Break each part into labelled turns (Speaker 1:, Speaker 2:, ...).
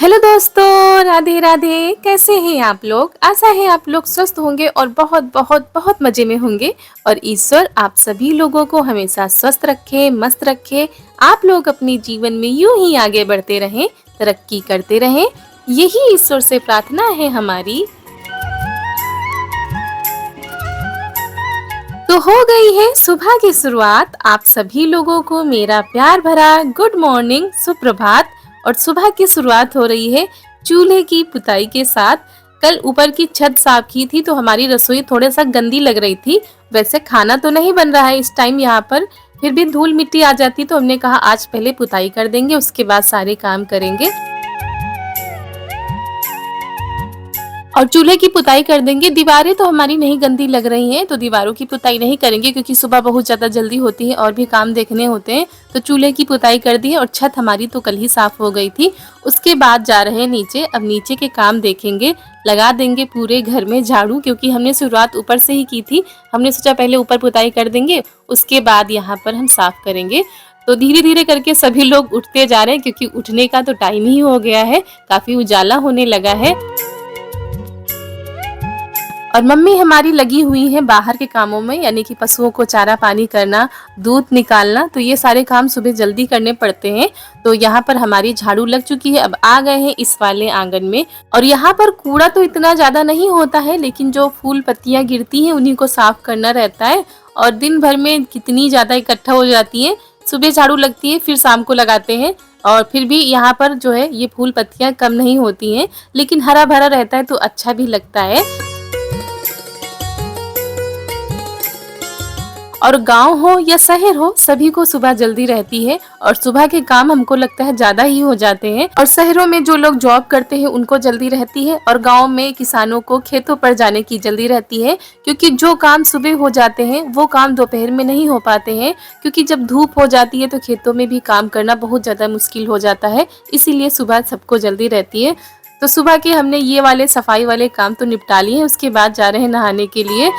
Speaker 1: Hello दोस्तों, राधे राधे। कैसे हैं आप लोग? आशा है आप लोग स्वस्थ होंगे और बहुत बहुत बहुत मजे में होंगे। और ईश्वर आप सभी लोगों को हमेशा स्वस्थ रखे, मस्त रखे। आप लोग अपने जीवन में यूं ही आगे बढ़ते रहें, तरक्की करते रहें, यही ईश्वर से प्रार्थना है हमारी। तो हो गई है सुबह की शुरुआत। आप सभी लोगों को मेरा प्यार भरा गुड मॉर्निंग, सुप्रभात। और सुबह की शुरुआत हो रही है चूल्हे की पुताई के साथ। कल ऊपर की छत साफ की थी तो हमारी रसोई थोड़ा सा गंदी लग रही थी। वैसे खाना तो नहीं बन रहा है इस टाइम यहाँ पर, फिर भी धूल मिट्टी आ जाती तो हमने कहा आज पहले पुताई कर देंगे, उसके बाद सारे काम करेंगे। और चूल्हे की पुताई कर देंगे। दीवारें तो हमारी नहीं गंदी लग रही हैं तो दीवारों की पुताई नहीं करेंगे क्योंकि सुबह बहुत ज़्यादा जल्दी होती है और भी काम देखने होते हैं। तो चूल्हे की पुताई कर दी है और छत हमारी तो कल ही साफ हो गई थी। उसके बाद जा रहे हैं नीचे। अब नीचे के काम देखेंगे, लगा देंगे पूरे घर में झाड़ू क्योंकि हमने शुरुआत ऊपर से ही की थी। हमने सोचा पहले ऊपर पुताई कर देंगे, उसके बाद यहाँ पर हम साफ करेंगे। तो धीरे धीरे करके सभी लोग उठते जा रहे हैं क्योंकि उठने का तो टाइम ही हो गया है, काफी उजाला होने लगा है। और मम्मी हमारी लगी हुई है बाहर के कामों में, यानी कि पशुओं को चारा पानी करना, दूध निकालना। तो ये सारे काम सुबह जल्दी करने पड़ते हैं। तो यहाँ पर हमारी झाड़ू लग चुकी है। अब आ गए हैं इस वाले आंगन में। और यहाँ पर कूड़ा तो इतना ज्यादा नहीं होता है, लेकिन जो फूल पत्तियां गिरती हैं उन्हीं को साफ करना रहता है। और दिन भर में कितनी ज्यादा इकट्ठा हो जाती है। सुबह झाड़ू लगती है, फिर शाम को लगाते हैं। और फिर भी यहाँ पर जो है ये फूल पत्तियां कम नहीं होती हैं, लेकिन हरा भरा रहता है तो अच्छा भी लगता है। और गांव हो या शहर हो, सभी को सुबह जल्दी रहती है और सुबह के काम हमको लगता है ज्यादा ही हो जाते हैं। और शहरों में जो लोग जॉब करते हैं उनको जल्दी रहती है और गांव में किसानों को खेतों पर जाने की जल्दी रहती है क्योंकि जो काम सुबह हो जाते हैं वो काम दोपहर में नहीं हो पाते हैं क्योंकि जब धूप हो जाती है तो खेतों में भी काम करना बहुत ज्यादा मुश्किल हो जाता है। इसीलिए सुबह सबको जल्दी रहती है। तो सुबह के हमने ये वाले सफाई वाले काम तो निपटा लिए, उसके बाद जा रहे हैं नहाने के लिए।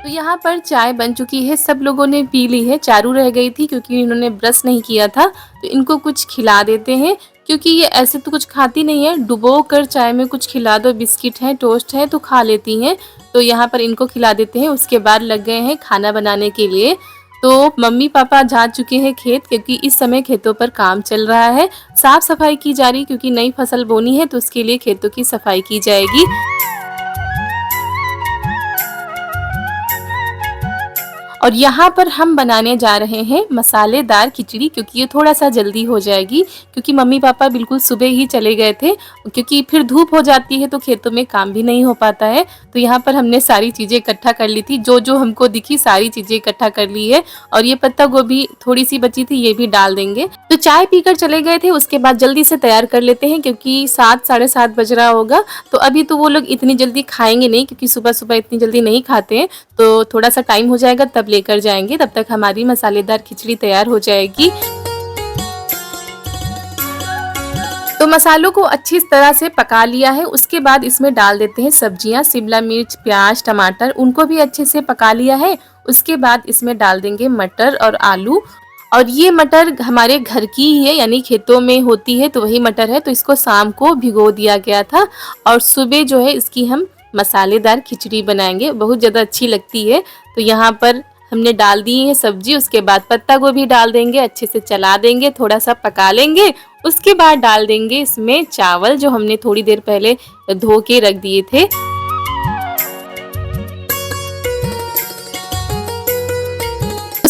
Speaker 1: यहाँ पर चाय बन चुकी है, सब लोगों ने पी ली है। चारू रह गई थी क्योंकि इन्होंने ब्रश नहीं किया था, तो इनको कुछ खिला देते हैं क्योंकि ये ऐसे तो कुछ खाती नहीं है। डुबो कर चाय में कुछ खिला दो, बिस्किट है, टोस्ट है तो खा लेती हैं। तो यहाँ पर इनको खिला देते हैं। उसके बाद लग गए हैं खाना बनाने के लिए। तो मम्मी पापा जा चुके हैं खेत क्योंकि इस समय खेतों पर काम चल रहा है। साफ सफाई की जा रही क्योंकि नई फसल बोनी है तो उसके लिए खेतों की सफाई की जाएगी। और यहाँ पर हम बनाने जा रहे हैं मसालेदार खिचड़ी क्योंकि ये थोड़ा सा जल्दी हो जाएगी क्योंकि मम्मी पापा बिल्कुल सुबह ही चले गए थे क्योंकि फिर धूप हो जाती है तो खेतों में काम भी नहीं हो पाता है। तो यहाँ पर हमने सारी चीज़ें इकट्ठा कर ली थी, जो जो हमको दिखी सारी चीज़ें इकट्ठा कर ली है। और ये पत्ता गोभी थोड़ी सी बची थी, ये भी डाल देंगे। तो चाय पीकर चले गए थे, उसके बाद जल्दी से तैयार कर लेते हैं क्योंकि 7 साढ़े 7 बज रहा होगा। तो अभी तो वो लोग इतनी जल्दी खाएंगे नहीं क्योंकि सुबह सुबह इतनी जल्दी नहीं खाते हैं, तो थोड़ा सा टाइम हो जाएगा तब लेकर जाएंगे। तब तक हमारी मसालेदार खिचड़ी तैयार हो जाएगी। तो मसालों को अच्छी तरह से पका लिया है। उसके बाद इसमें डाल देते हैं सब्जियां, शिमला मिर्च, प्याज, टमाटर, उनको भी अच्छे से पका लिया है। उसके बाद इसमें डाल देंगे मटर और आलू। और ये मटर हमारे घर की ही है, यानी खेतों में होती है तो वही मटर है। तो इसको शाम को भिगो दिया गया था और सुबह जो है इसकी हम मसालेदार खिचड़ी बनाएंगे, बहुत ज़्यादा अच्छी लगती है। तो यहाँ पर हमने डाल दी है सब्जी। उसके बाद पत्ता गोभी डाल देंगे, अच्छे से चला देंगे, थोड़ा सा पका लेंगे। उसके बाद डाल देंगे इसमें चावल जो हमने थोड़ी देर पहले धो के रख दिए थे।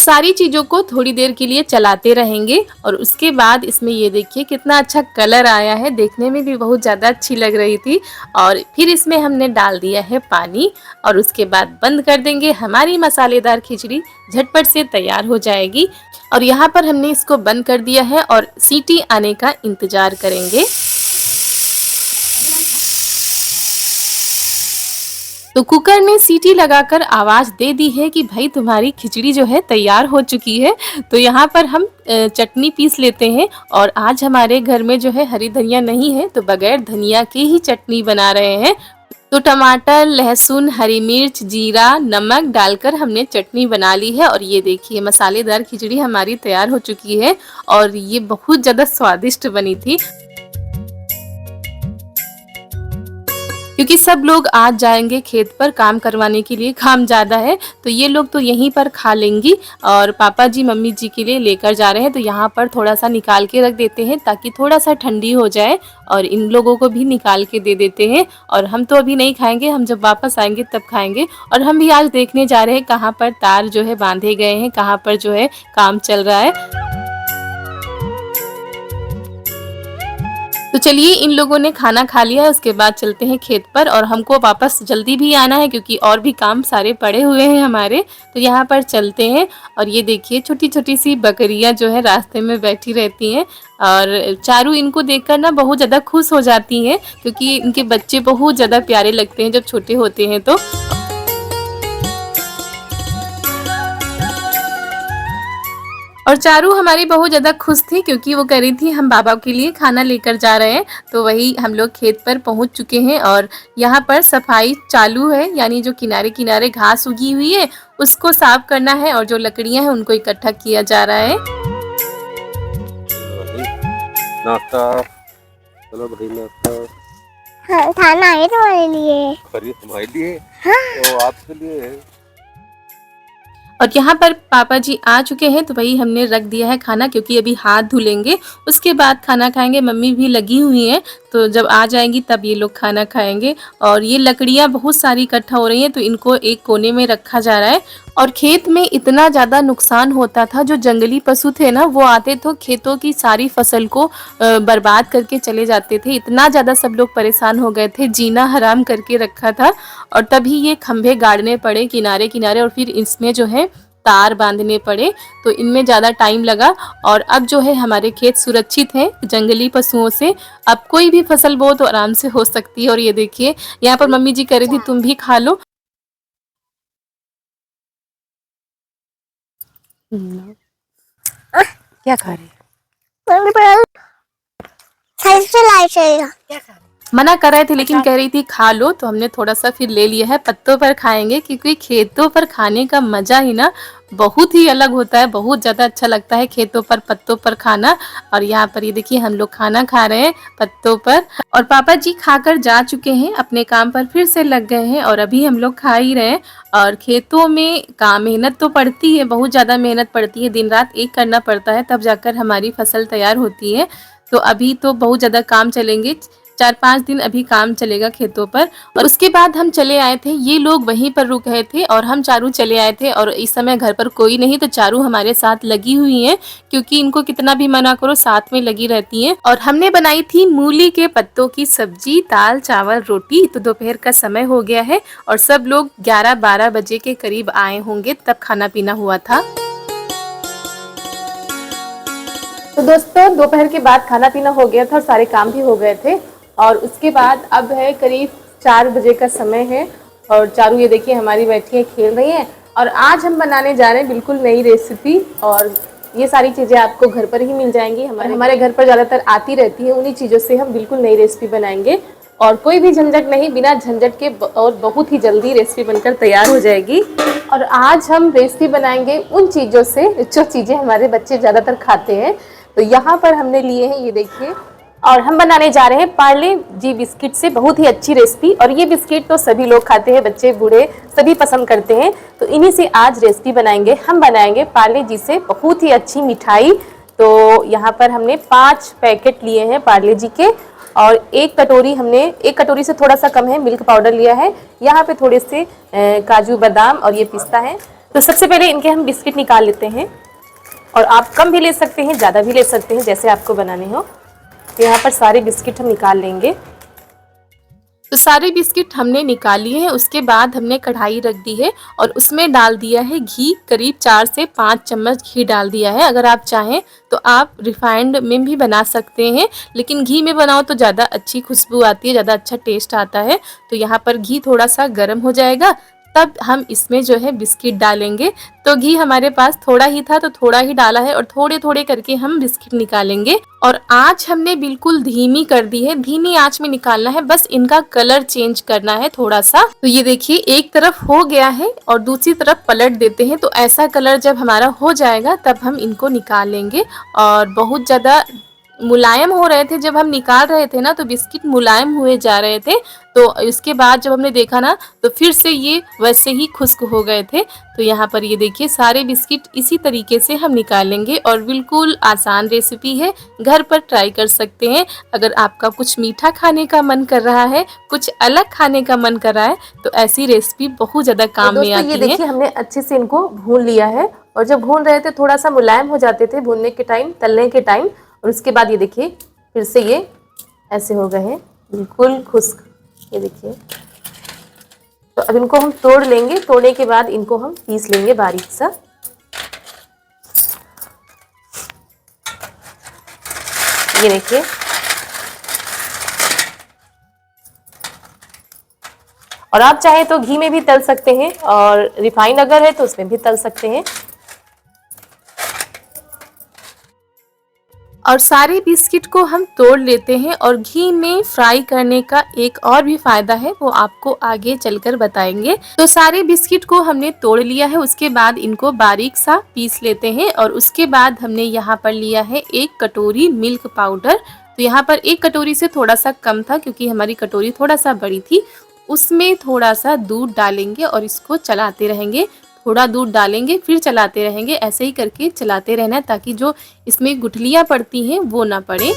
Speaker 1: सारी चीज़ों को थोड़ी देर के लिए चलाते रहेंगे और उसके बाद इसमें ये देखिए कितना अच्छा कलर आया है, देखने में भी बहुत ज़्यादा अच्छी लग रही थी। और फिर इसमें हमने डाल दिया है पानी और उसके बाद बंद कर देंगे। हमारी मसालेदार खिचड़ी झटपट से तैयार हो जाएगी। और यहाँ पर हमने इसको बंद कर दिया है और सीटी आने का इंतज़ार करेंगे। तो कुकर ने सीटी लगाकर आवाज दे दी है कि भाई तुम्हारी खिचड़ी जो है तैयार हो चुकी है। तो यहाँ पर हम चटनी पीस लेते हैं। और आज हमारे घर में जो है हरी धनिया नहीं है तो बगैर धनिया के ही चटनी बना रहे हैं। तो टमाटर, लहसुन, हरी मिर्च, जीरा, नमक डालकर हमने चटनी बना ली है और ये देखिए मसालेदार खिचड़ी हमारी तैयार हो चुकी है और ये बहुत ज़्यादा स्वादिष्ट बनी थी। क्योंकि सब लोग आज जाएंगे खेत पर काम करवाने के लिए, काम ज़्यादा है तो ये लोग तो यहीं पर खा लेंगी और पापा जी मम्मी जी के लिए लेकर जा रहे हैं। तो यहाँ पर थोड़ा सा निकाल के रख देते हैं ताकि थोड़ा सा ठंडी हो जाए और इन लोगों को भी निकाल के दे देते हैं। और हम तो अभी नहीं खाएंगे, हम जब वापस आएंगे तब खाएंगे। और हम भी आज देखने जा रहे हैं कहाँ पर तार जो है बांधे गए हैं, कहाँ पर जो है काम चल रहा है। तो चलिए इन लोगों ने खाना खा लिया है, उसके बाद चलते हैं खेत पर और हमको वापस जल्दी भी आना है क्योंकि और भी काम सारे पड़े हुए हैं हमारे। तो यहाँ पर चलते हैं और ये देखिए छोटी छोटी सी बकरियाँ जो है रास्ते में बैठी रहती हैं और चारू इनको देखकर ना बहुत ज़्यादा खुश हो जाती हैं क्योंकि इनके बच्चे बहुत ज़्यादा प्यारे लगते हैं जब छोटे होते हैं तो। और चारू हमारी बहुत ज़्यादा खुश थी क्योंकि वो कह रही थी हम बाबा के लिए खाना लेकर जा रहे हैं। तो वही हम लोग खेत पर पहुंच चुके हैं और यहाँ पर सफाई चालू है, यानी जो किनारे किनारे घास उगी हुई है उसको साफ करना है और जो लकड़ियाँ हैं उनको इकट्ठा किया जा रहा है।
Speaker 2: नाश्ता, चलो भाई नाश्ता।
Speaker 3: हाँ, खाना है तुम्हारे लिए।
Speaker 2: खरीद तुम्हारे लिए।
Speaker 3: हाँ।
Speaker 2: तो आपके लिए है।
Speaker 1: और यहाँ पर पापा जी आ चुके हैं तो वही हमने रख दिया है खाना क्योंकि अभी हाथ धुलेंगे उसके बाद खाना खाएंगे। मम्मी भी लगी हुई हैं तो जब आ जाएंगी तब ये लोग खाना खाएंगे। और ये लकड़ियाँ बहुत सारी इकट्ठा हो रही हैं तो इनको एक कोने में रखा जा रहा है। और खेत में इतना ज़्यादा नुकसान होता था, जो जंगली पशु थे ना वो आते तो खेतों की सारी फसल को बर्बाद करके चले जाते थे। इतना ज़्यादा सब लोग परेशान हो गए थे, जीना हराम करके रखा था। और तभी ये खंभे गाड़ने पड़े किनारे किनारे और फिर इसमें जो है तार बांधने पड़े, तो इनमें ज़्यादा टाइम लगा। और अब जो है हमारे खेत सुरक्षित हैं जंगली पशुओं से। अब कोई भी फसल बो तो आराम से हो सकती है। और ये देखिए यहाँ पर मम्मी जी कह रही थी तुम भी खा लो।
Speaker 4: क्या खा रही है?
Speaker 1: मना कर रहे थे लेकिन कह रही थी खा लो, तो हमने थोड़ा सा फिर ले लिया है। पत्तों पर खाएंगे क्योंकि खेतों पर खाने का मजा ही ना बहुत ही अलग होता है, बहुत ज़्यादा अच्छा लगता है खेतों पर पत्तों पर खाना। और यहाँ पर ये देखिए हम लोग खाना खा रहे हैं पत्तों पर और पापा जी खाकर जा चुके हैं, अपने काम पर फिर से लग गए हैं और अभी हम लोग खा ही रहे हैं। और खेतों में काम मेहनत तो पड़ती है, बहुत ज़्यादा मेहनत पड़ती है, दिन रात एक करना पड़ता है तब जाकर हमारी फसल तैयार होती है। तो अभी तो बहुत ज़्यादा काम चलेंगे, 4-5 दिन अभी काम चलेगा खेतों पर। और उसके बाद हम चले आए थे, ये लोग वहीं पर रुक गए थे और हम चारू चले आए थे। और इस समय घर पर कोई नहीं तो चारू हमारे साथ लगी हुई हैं क्योंकि इनको कितना भी मना करो साथ में लगी रहती हैं। और हमने बनाई थी मूली के पत्तों की सब्जी, दाल चावल रोटी। तो दोपहर का समय हो गया है और सब लोग 11-12 बजे के करीब आए होंगे तब खाना पीना हुआ था। तो दोस्तों दोपहर के बाद खाना पीना हो गया था और सारे काम भी हो गए थे। और उसके बाद अब है करीब 4 बजे का समय है और चारू ये देखिए हमारी बैठी है खेल रही हैं। और आज हम बनाने जा रहे हैं बिल्कुल नई रेसिपी और ये सारी चीज़ें आपको घर पर ही मिल जाएंगी। हमारे घर पर ज़्यादातर आती रहती है, उन्हीं चीज़ों से हम बिल्कुल नई रेसिपी बनाएंगे और कोई भी झंझट नहीं, बिना झंझट के और बहुत ही जल्दी रेसिपी बनकर तैयार हो जाएगी। और आज हम रेसिपी बनाएंगे उन चीज़ों से जो चीज़ें हमारे बच्चे ज़्यादातर खाते हैं। तो यहाँ पर हमने लिए हैं ये देखिए, और हम बनाने जा रहे हैं पार्ले जी बिस्किट से बहुत ही अच्छी रेसिपी। और ये बिस्किट तो सभी लोग खाते हैं, बच्चे बूढ़े सभी पसंद करते हैं। तो इन्हीं से आज रेसिपी बनाएंगे। हम बनाएंगे पार्ले जी से बहुत ही अच्छी मिठाई। तो यहाँ पर हमने 5 पैकेट लिए हैं पार्ले जी के और एक कटोरी से थोड़ा सा कम है मिल्क पाउडर लिया है। यहाँ पे थोड़े से काजू बादाम और ये पिस्ता है। तो सबसे पहले इनके हम बिस्किट निकाल लेते हैं और आप कम भी ले सकते हैं, ज़्यादा भी ले सकते हैं, जैसे आपको बनाने हो। तो यहाँ पर सारे बिस्किट हम निकाल लेंगे। तो सारे बिस्किट हमने निकाल लिए हैं। उसके बाद हमने कढ़ाई रख दी है और उसमें डाल दिया है घी, करीब 4 से 5 चम्मच घी डाल दिया है। अगर आप चाहें तो आप रिफाइंड में भी बना सकते हैं, लेकिन घी में बनाओ तो ज़्यादा अच्छी खुशबू आती है, ज़्यादा अच्छा टेस्ट आता है। तो यहाँ पर घी थोड़ा सा गर्म हो जाएगा तब हम इसमें जो है बिस्किट डालेंगे। तो घी हमारे पास थोड़ा ही था तो थोड़ा ही डाला है और थोड़े थोड़े करके हम बिस्किट निकालेंगे। और आँच हमने बिल्कुल धीमी कर दी है, धीमी आँच में निकालना है, बस इनका कलर चेंज करना है थोड़ा सा। तो ये देखिए एक तरफ हो गया है और दूसरी तरफ पलट देते हैं। तो ऐसा कलर जब हमारा हो जाएगा तब हम इनको निकाल लेंगे। और बहुत ज़्यादा मुलायम हो रहे थे जब हम निकाल रहे थे ना, तो बिस्किट मुलायम हुए जा रहे थे। तो इसके बाद जब हमने देखा ना तो फिर से ये वैसे ही खुश्क हो गए थे। तो यहाँ पर ये देखिए सारे बिस्किट इसी तरीके से हम निकालेंगे और बिल्कुल आसान रेसिपी है, घर पर ट्राई कर सकते हैं। अगर आपका कुछ मीठा खाने का मन कर रहा है, कुछ अलग खाने का मन कर रहा है, तो ऐसी रेसिपी बहुत ज़्यादा काम में आती है।
Speaker 4: ये देखिए हमने अच्छे से इनको भून लिया है और जब भून रहे थे थोड़ा सा मुलायम हो जाते थे भूनने के टाइम, तलने के टाइम, और उसके बाद ये देखिए फिर से ये ऐसे हो गए हैं बिल्कुल खुश्क। ये देखिए तो अब इनको हम तोड़ लेंगे, तोड़ने के बाद इनको हम पीस लेंगे बारीक सा। ये देखिए और आप चाहे तो घी में भी तल सकते हैं और रिफाइन अगर है तो उसमें भी तल सकते हैं।
Speaker 1: और सारे बिस्किट को हम तोड़ लेते हैं और घी में फ्राई करने का एक और भी फायदा है, वो आपको आगे चलकर बताएंगे। तो सारे बिस्किट को हमने तोड़ लिया है, उसके बाद इनको बारीक सा पीस लेते हैं। और उसके बाद हमने यहाँ पर लिया है 1 कटोरी मिल्क पाउडर। तो यहाँ पर 1 कटोरी से थोड़ा सा कम था क्योंकि हमारी कटोरी थोड़ा सा बड़ी थी। उसमें थोड़ा सा दूध डालेंगे और इसको चलाते रहेंगे। थोड़ा दूध डालेंगे फिर चलाते रहेंगे, ऐसे ही करके चलाते रहना है ताकि जो इसमें गुठलियां पड़ती हैं वो ना पड़े।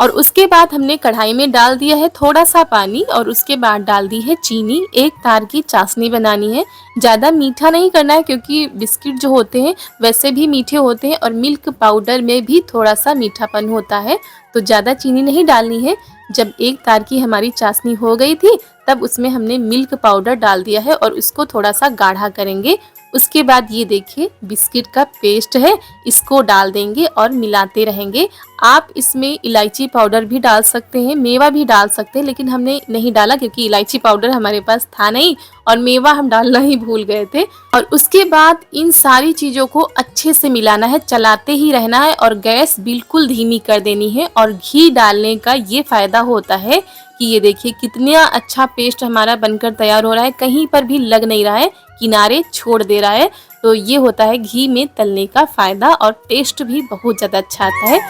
Speaker 1: और उसके बाद हमने कढ़ाई में डाल दिया है थोड़ा सा पानी और उसके बाद डाल दी है चीनी। 1 तार की चाशनी बनानी है, ज़्यादा मीठा नहीं करना है क्योंकि बिस्किट जो होते हैं वैसे भी मीठे होते हैं और मिल्क पाउडर में भी थोड़ा सा मीठापन होता है, तो ज़्यादा चीनी नहीं डालनी है। जब 1 तार की हमारी चाशनी हो गई थी तब उसमें हमने मिल्क पाउडर डाल दिया है और उसको थोड़ा सा गाढ़ा करेंगे। उसके बाद ये देखिए बिस्किट का पेस्ट है, इसको डाल देंगे और मिलाते रहेंगे। आप इसमें इलायची पाउडर भी डाल सकते हैं, मेवा भी डाल सकते हैं, लेकिन हमने नहीं डाला क्योंकि इलायची पाउडर हमारे पास था नहीं और मेवा हम डालना ही भूल गए थे। और उसके बाद इन सारी चीज़ों को अच्छे से मिलाना है, चलाते ही रहना है और गैस बिल्कुल धीमी कर देनी है। और घी डालने का ये फ़ायदा होता है कि ये देखिए कितना अच्छा पेस्ट हमारा बनकर तैयार हो रहा है, कहीं पर भी लग नहीं रहा है, किनारे छोड़ दे रहा है। तो ये होता है घी में तलने का फ़ायदा और टेस्ट भी बहुत ज़्यादा अच्छा आता है।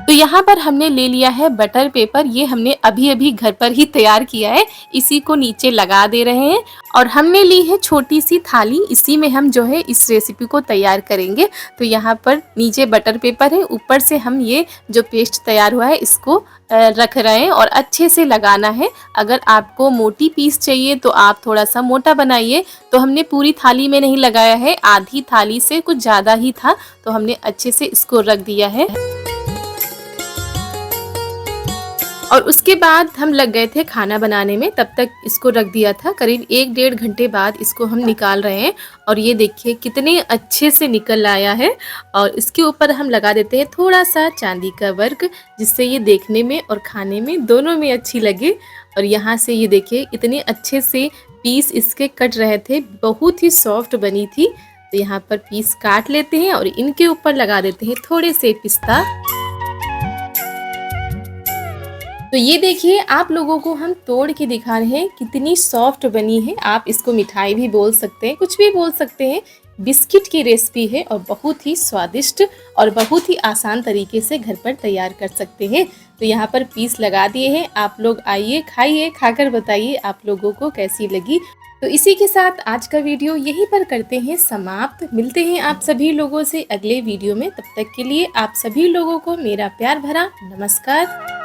Speaker 1: तो यहाँ पर हमने ले लिया है बटर पेपर, ये हमने अभी अभी घर पर ही तैयार किया है, इसी को नीचे लगा दे रहे हैं। और हमने ली है छोटी सी थाली, इसी में हम जो है इस रेसिपी को तैयार करेंगे। तो यहाँ पर नीचे बटर पेपर है, ऊपर से हम ये जो पेस्ट तैयार हुआ है इसको रख रहे हैं और अच्छे से लगाना है। अगर आपको मोटी पीस चाहिए तो आप थोड़ा सा मोटा बनाइए। तो हमने पूरी थाली में नहीं लगाया है, आधी थाली से कुछ ज़्यादा ही था, तो हमने अच्छे से इसको रख दिया है। और उसके बाद हम लग गए थे खाना बनाने में, तब तक इसको रख दिया था। करीब 1-1.5 घंटे बाद इसको हम निकाल रहे हैं और ये देखिए कितने अच्छे से निकल आया है। और इसके ऊपर हम लगा देते हैं थोड़ा सा चांदी का वर्क, जिससे ये देखने में और खाने में दोनों में अच्छी लगे। और यहाँ से ये देखिए इतने अच्छे से पीस इसके कट रहे थे, बहुत ही सॉफ्ट बनी थी। तो यहाँ पर पीस काट लेते हैं और इनके ऊपर लगा देते हैं थोड़े से पिस्ता। तो ये देखिए आप लोगों को हम तोड़ के दिखा रहे हैं कितनी सॉफ्ट बनी है। आप इसको मिठाई भी बोल सकते हैं, कुछ भी बोल सकते हैं। बिस्किट की रेसिपी है और बहुत ही स्वादिष्ट और बहुत ही आसान तरीके से घर पर तैयार कर सकते हैं। तो यहाँ पर पीस लगा दिए हैं, आप लोग आइए खाइए, खाकर बताइए आप लोगों को कैसी लगी। तो इसी के साथ आज का वीडियो यहीं पर करते हैं समाप्त। मिलते हैं आप सभी लोगों से अगले वीडियो में, तब तक के लिए आप सभी लोगों को मेरा प्यार भरा नमस्कार।